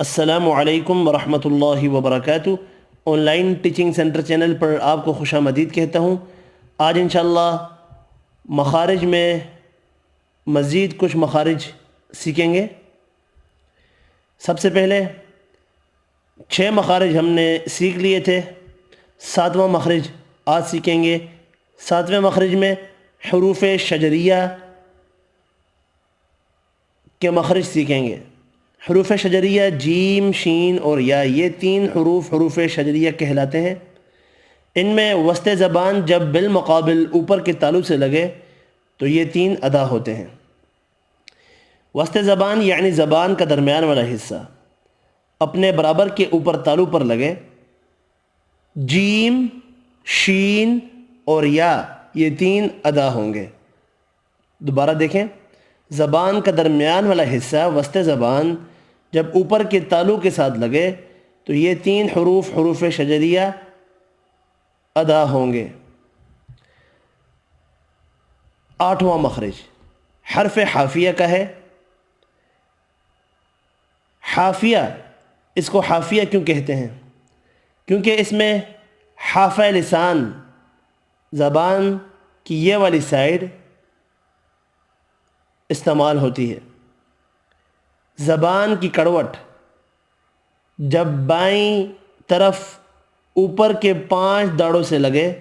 السلام علیکم ورحمۃ اللہ وبرکاتہ۔ Online teaching centre channel پر آپ کو خوش آمدید کہتا ہوں۔ آج انشاءاللہ مخارج میں مزید کچھ مخارج سیکھیں گے۔ سب سے پہلے 6 مخارج ہم نے سیکھ لیے تھے، 7واں مخرج آج سیکھیں گے۔ 7ویں مخرج میں حروف شجریہ کے مخرج سیکھیں گے۔ حروف شجریہ جیم، شین اور یا، یہ 3 حروف شجریہ کہلاتے ہیں۔ ان میں وسط زبان جب بالمقابل اوپر کے تالو سے لگے تو یہ 3 ادا ہوتے ہیں۔ وسط زبان یعنی زبان کا درمیان والا حصہ اپنے برابر کے اوپر تالو پر لگے، جیم، شین اور یا، یہ 3 ادا ہوں گے۔ دوبارہ دیکھیں، زبان کا درمیان والا حصہ وسط زبان جب اوپر کے تالو کے ساتھ لگے تو یہ 3 حروف شجریہ ادا ہوں گے۔ 8واں مخرج حرف حافیہ کا ہے۔ حافیہ، اس کو حافیہ کیوں کہتے ہیں؟ کیونکہ اس میں حافہ لسان، زبان کی یہ والی سائڈ استعمال ہوتی ہے۔ زبان کی کڑوٹ جب بائیں طرف اوپر کے 5 داڑوں سے لگے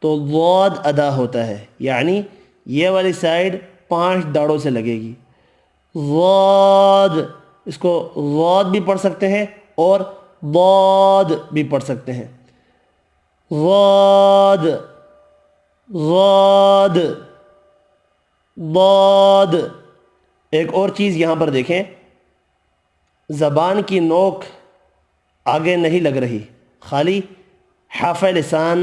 تو ضاد ادا ہوتا ہے، یعنی یہ والی سائڈ 5 داڑوں سے لگے گی۔ ضاد، اس کو ضاد بھی پڑھ سکتے ہیں اور ضاد بھی پڑھ سکتے ہیں۔ ضاد، ضاد، ضاد۔ ایک اور چیز یہاں پر دیکھیں، زبان کی نوک آگے نہیں لگ رہی، خالی حافہ لسان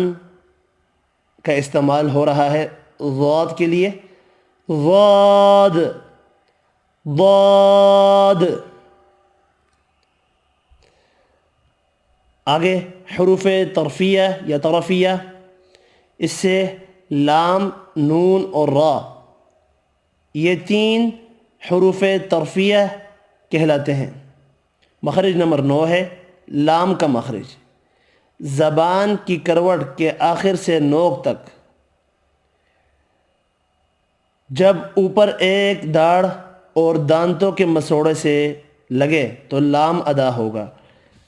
کا استعمال ہو رہا ہے ضاد کے لیے۔ ضاد، ضاد۔ آگے حروف طرفیہ یا طرفیہ، اس سے لام، نون اور را، یہ 3 حروف طرفیہ کہلاتے ہیں۔ مخرج نمبر 9 ہے لام کا مخرج۔ زبان کی کروٹ کے آخر سے نوک تک جب اوپر ایک داڑھ اور دانتوں کے مسوڑے سے لگے تو لام ادا ہوگا۔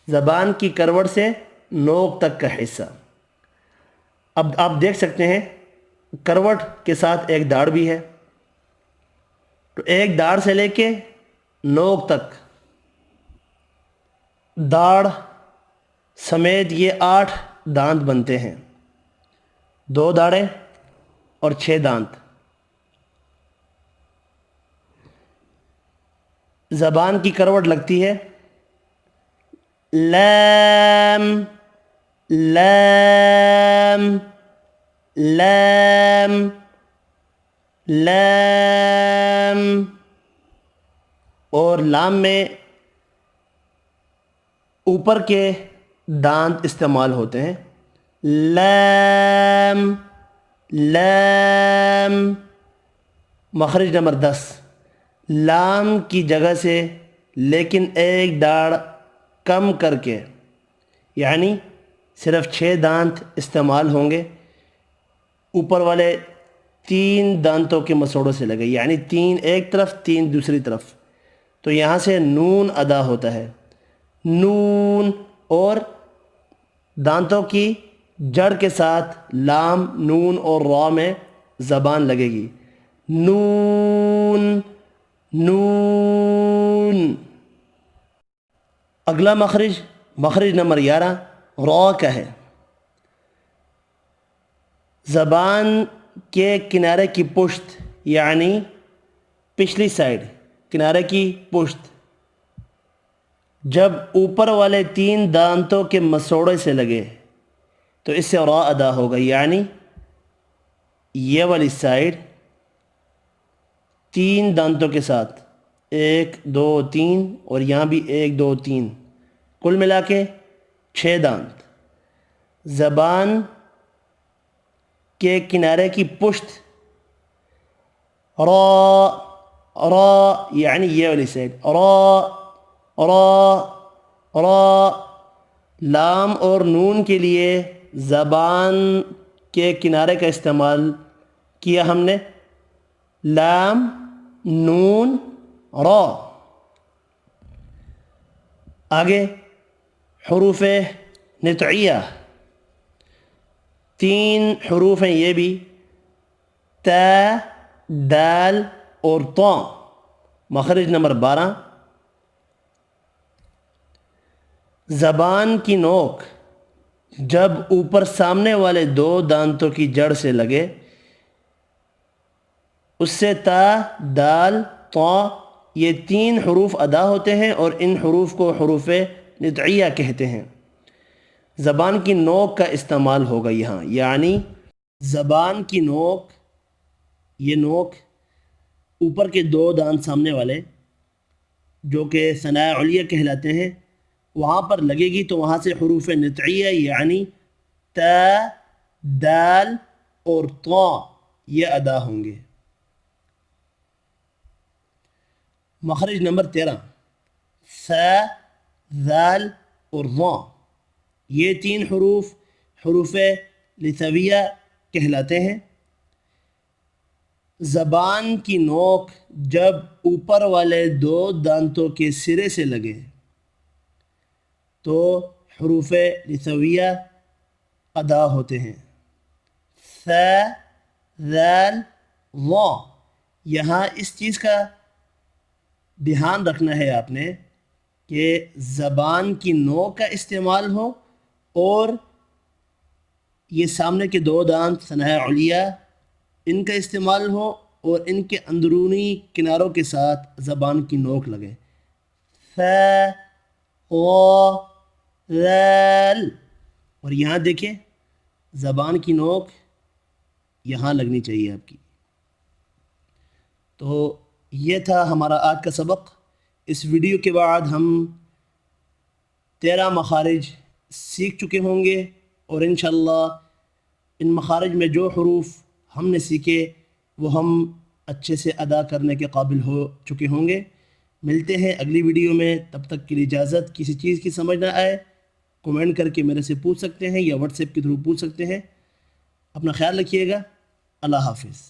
زبان کی کروٹ سے نوک تک کا حصہ، اب آپ دیکھ سکتے ہیں کروٹ کے ساتھ ایک داڑھ بھی ہے، تو ایک داڑھ سے لے کے نوک تک، داڑھ سمیت یہ 8 دانت بنتے ہیں، 2 داڑیں اور 6 دانت۔ زبان کی کروٹ لگتی ہے لام، لام، لام، لام، اور لام میں اوپر کے دانت استعمال ہوتے ہیں۔ لام، لام۔ مخرج نمبر 10 لام کی جگہ سے لیکن ایک داڑھ کم کر کے، یعنی صرف 6 دانت استعمال ہوں گے، اوپر والے 3 دانتوں کے مسوڑوں سے لگے، یعنی 3 ایک طرف 3 دوسری طرف، تو یہاں سے نون ادا ہوتا ہے۔ نون، اور دانتوں کی جڑ کے ساتھ لام، نون اور را میں زبان لگے گی۔ نون، نون۔ اگلا مخرج، مخرج نمبر 11 را کا ہے۔ زبان کے کنارے کی پشت، یعنی پچھلی سائڈ، کنارے کی پشت جب اوپر والے 3 دانتوں کے مسوڑے سے لگے تو اس سے را ادا ہوگا، یعنی یہ والی سائڈ 3 دانتوں کے ساتھ، 1 2 3، اور یہاں بھی 1 2 3، کل ملا کے 6 دانت۔ زبان کے کنارے کی پشت را، را یعنی یہ والی سائڈ، را، را، را، لام اور نون کے لیے زبان کے کنارے کا استعمال کیا ہم نے، لام نون را۔ آگے حروف نطعیہ، 3 حروف ہیں یہ بھی، تا، دال اور طا۔ مخرج نمبر 12، زبان کی نوک جب اوپر سامنے والے 2 دانتوں کی جڑ سے لگے، اس سے تا، دال، طا یہ 3 حروف ادا ہوتے ہیں اور ان حروف کو حروف نطعیہ کہتے ہیں۔ زبان کی نوک کا استعمال ہوگا یہاں، یعنی زبان کی نوک، یہ نوک اوپر کے 2 دانت سامنے والے جو کہ ثناء علیہ کہلاتے ہیں، وہاں پر لگے گی تو وہاں سے حروف نطعیہ یعنی تا، دال اور طا یہ ادا ہوں گے۔ مخرج نمبر 13، ثا، ذال اور ظا، یہ 3 حروف حروف لثویہ کہلاتے ہیں۔ زبان کی نوک جب اوپر والے 2 دانتوں کے سرے سے لگے تو حروف لثویہ ادا ہوتے ہیں، ثا، ذال، ظا۔ یہاں اس چیز کا دھیان رکھنا ہے آپ نے کہ زبان کی نوک کا استعمال ہو اور یہ سامنے کے 2 دانت ثناء علیہ ان کا استعمال ہو اور ان کے اندرونی کناروں کے ساتھ زبان کی نوک لگے، ثا، ظا، ذال۔ اور یہاں دیکھیں زبان کی نوک یہاں لگنی چاہیے آپ کی۔ تو یہ تھا ہمارا آج کا سبق۔ اس ویڈیو کے بعد ہم 13 مخارج سیکھ چکے ہوں گے اور انشاءاللہ ان مخارج میں جو حروف ہم نے سیکھے وہ ہم اچھے سے ادا کرنے کے قابل ہو چکے ہوں گے۔ ملتے ہیں اگلی ویڈیو میں، تب تک کے لیے اجازت۔ کسی چیز کی سمجھ نہ آئے کومنٹ کر کے میرے سے پوچھ سکتے ہیں یا واٹس ایپ کے تھرو پوچھ سکتے ہیں۔ اپنا خیال رکھیے گا۔ اللہ حافظ۔